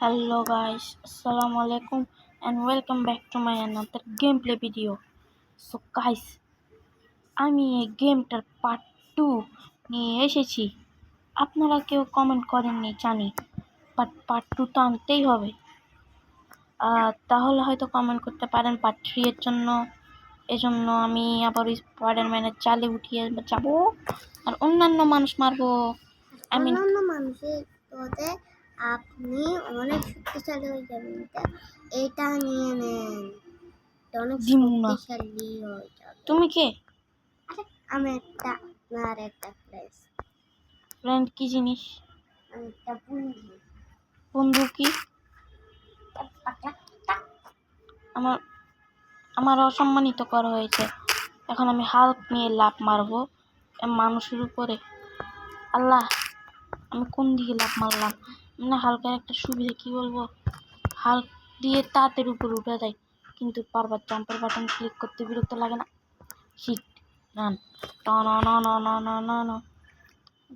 Hello guys, Assalamualaikum and welcome back to my another gameplay video. So guys, আমি এই গেমটার part 2 নিয়ে এসেছি। আপনারা কেউ কমেন্ট করেননি জানি, বাট পার্ট 2 তো আনতেই হবে। তাহলে হয়তো কমেন্ট করতে পারেন পার্ট 3 এর জন্য। এজন্য আমি আবার স্পাইডারম্যানের চালে উঠিয়ে যাব আর অন্যান্য মানুষ মারবো। অন্যান্য মানুষের তোতে আপনি অনেক শক্তিশালী হয়ে যাবেন। এটা নিয়ে নেন, অনেক শক্তিশালী হয়ে যাবে। তুমি কে? আমি একটা ফ্রেন্ড কি জিনিস? আমি একটা বন্ধু কি? আমার অসম্মানিত করা হয়েছে। এখন আমি হাল্ক নিয়ে লাফ মারবো মানুষের উপরে। আল্লাহ, আমি কোন দিকে লাফ মারলাম? মানে হালকার একটা সুবিধা কি বলবো, হাল্ক দিয়ে তাঁতের উপর উঠে যায়, কিন্তু বারবার জাম্পের বাটন ক্লিক করতে বিরক্ত লাগে না? Sheet, run.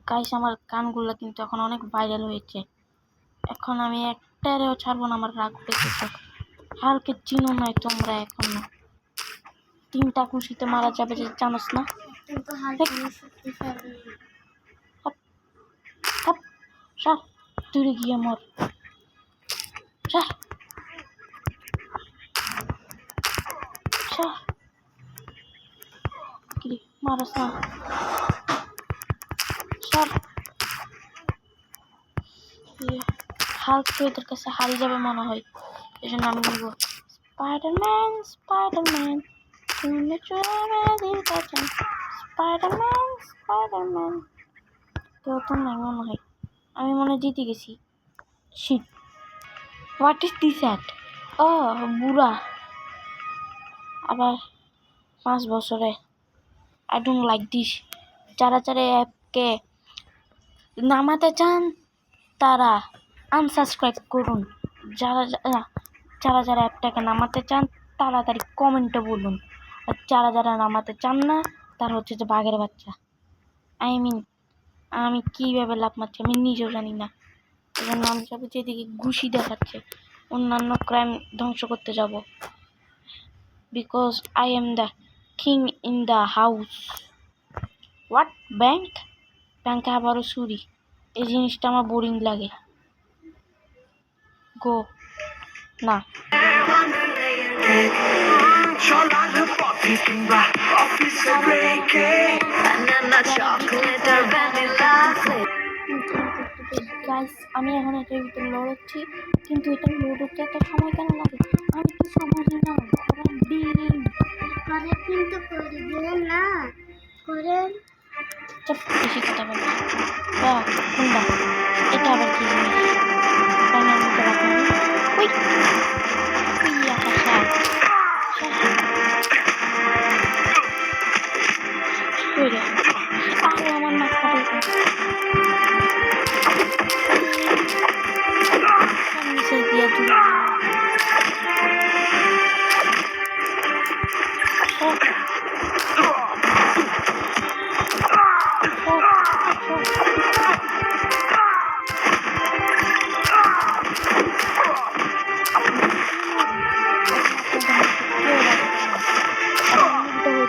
গাইস, আমার গানগুলো কিন্তু এখন অনেক ভাইরাল হয়েছে। এখন আমি একটারেও ছাড়বো না, আমার রাগ উঠেছে। হালকে চিনো নাই তোমরা এখনো? 3টা খুশিতে মারা যাবে যে জানোস না? কিন্তু হালকা শক্তিশালী। সর, দূরে গিয়ে মর। সর, মারাস না। সর। হাল্ক এদের কাছে হারিয়ে যাবে মনে হয়, এই জন্য আমি নিব স্পাইডারম্যান। স্পাইডারম্যান কেউ তো নাই মনে হয়। আমি মনে হয় জিতে গেছি। Shit, what is this at? ও বুড়া, আবার 5 বছরে। I don't like this. যারা অ্যাপকে নামাতে চান তারা আনসাবস্ক্রাইব করুন। যারা অ্যাপটাকে নামাতে চান তাড়াতাড়ি কমেন্টে বলুন। আর যারা নামাতে চান না তারা হচ্ছে যে বাঘের বাচ্চা। আমি কীভাবে লাভ মারছি আমি নিজেও জানি না। এই জন্য আমি যাবো যেদিকে ঘুষি দেখাচ্ছে, অন্যান্য ক্রাইম ধ্বংস করতে যাব। Because I am the king in the house. What? ব্যাংকে আবারও চুরি? এই জিনিসটা আমার বোরিং লাগে। গো না। গাইস, আমি এখন এটার ভিতরে লড়াচ্ছি, কিন্তু এটা লোড হতে এত সময় কেন লাগে আমি কিছু বুঝি না। কিন্তু করে দিলেন না, করেন। চুপ, বেশি কথা বলবো। কোনটা? এটা আবার কি জিনিস? ব্যাঙের মতো রাখুন। ওই আকাশা আমার নাক কাটাইছে। নিচে দিয়ে দূরে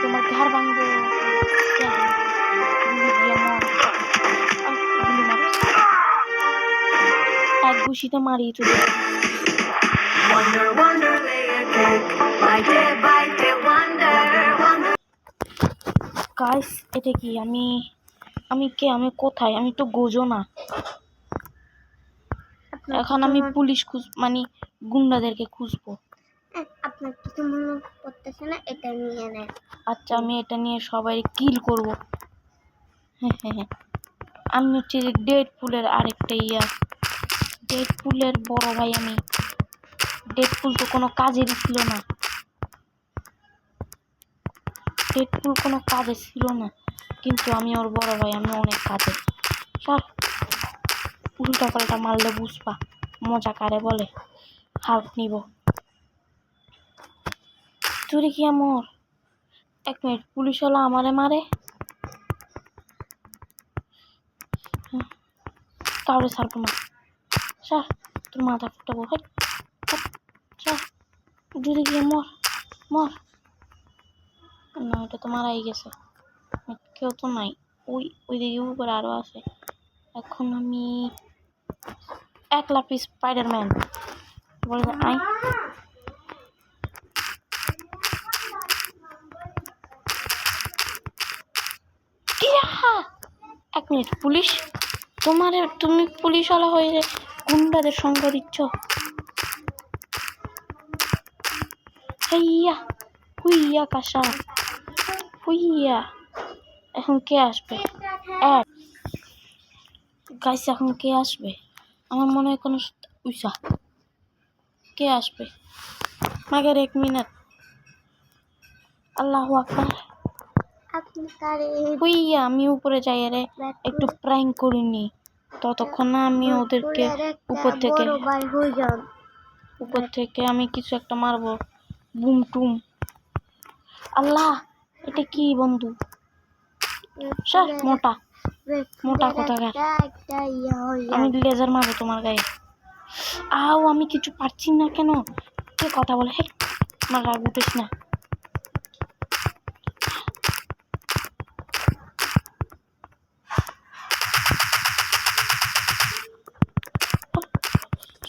তোমার ঘর ভাঙবো। এক ঘুষিতে মারি চলে। গাইস, এটা কি? আমি কে? আমি কোথায়? আমি তো গোজো না। এখন আমি পুলিশ মানে গুন্ডাদেরকে খুঁজবো। আপনার কিছু মনে করতেছে না, এটা নিয়ে নেন। আচ্ছা, আমি এটা নিয়ে সবাই কিল করবো। হ্যাঁ, আমি হচ্ছে যে ডেডপুলের আরেকটা ডেডপুলের বড় ভাই আমি। ডেডপুল তো কোনো কাজেরই ছিল না। ডেডপুল কোনো কাজে ছিল না, কিন্তু আমি ওর বড় ভাই, আমি অনেক কাজে। সব উল্টা পাল্টা মারলে বুঝবা মজা কারে বলে। হাল্ক নিব। চুরি কি আমার? 1 মিনিট, পুলিশ হলো আমারে মারে। কাউরে ছাড়বো না। স্যার, তোর মাথা ফুটাবো। হাই চল দূরে গিয়ে মর মর। না এটা তো মারাই গেছে, কেউ তো নাই। ওই দিকে উপরে আরো আছে। এখন আমি একলা পিস স্পাইডারম্যান বলে আই। এক মিনিট, পুলিশ তুমি পুলিশওয়ালা হয়ে যে গুন্ডাদের সঙ্গ দিচ্ছ। হেইয়া হুইয়া কাশা হুইয়া। এখন কে আসবে? গাইস এখন কে আসবে? আমার মনে হয় কোনো উইসা কে আসবে? মাগের 1 মিনিট। আল্লাহু আকবার। আপনি কারে হুইয়া আমি উপরে যাই রে একটু প্র্যাঙ্ক করিনি ততক্ষণ না আমি ওদেরকে উপর থেকে বড় ভাই হয়ে যান। আমি কিছু একটা মারবো। বুম টুম। আল্লাহ এটা কি বন্ধু? স্যার মোটা মোটা কোথাকার। একটা ইয়া হয়ে আমি যান। লেজার মারবো তোমার গায়ে। আও আমি কিছু পারছি না কেন? কে কথা বলে? হে আমার রাগ উঠিস না।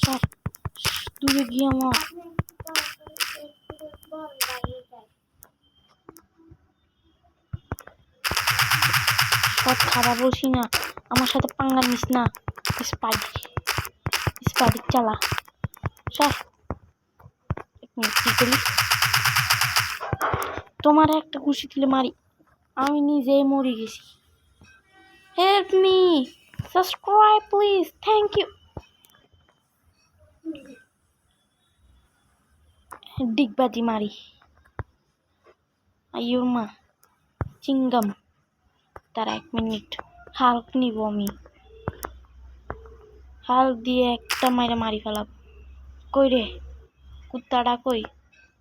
স্যার দূরে গিয়ে আমার সব খারাপ বলছি না, আমার সাথে পাঙ্গা নিস না। স্পাইডিক চালা। স্যার এক মিনিট, কি করি? তোমার একটা খুশি দিলে মারি, আমি নিজেই মরে গেছি। Help me, subscribe please, thank you. ডিগবাজি মারি আইয়ুর মা চিংগাম। তার 1 মিনিট হাল্ক নিব আমি। হাল্ক দিয়ে একটা মাইরে মারি ফেলাব। কই রে কুত্তাটা কই?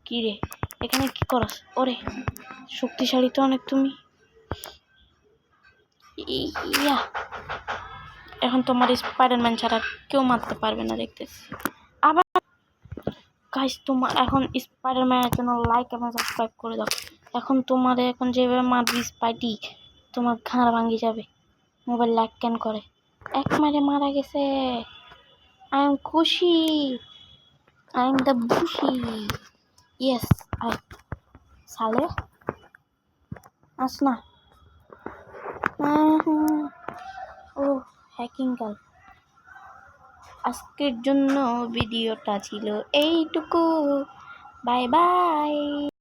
কি রে এখানে কি করস? ওরে শক্তিশালী তো অনেক তুমি। ইয়া এখন তোমার স্পাইডারম্যান ছাড়া কেউ মারতে পারবে না দেখতেছি। আবার গাইস তোমার এখন স্পাইডারম্যানের জন্য লাইক এবং সাবস্ক্রাইব করে দাও। এখন তোমার এখন যেভাবে মারবি স্পাইডি তোমার ঘাড় ভাঙি যাবে। মোবাইল ল্যাগ কেন করে? এক মারে মারা গেছে। আই এম খুশি, I am the bushy. Yes I সালে আস না। ও হ্যাকিং গাল। আজকের জন্য ভিডিওটা ছিল এইটুকু। Bye bye.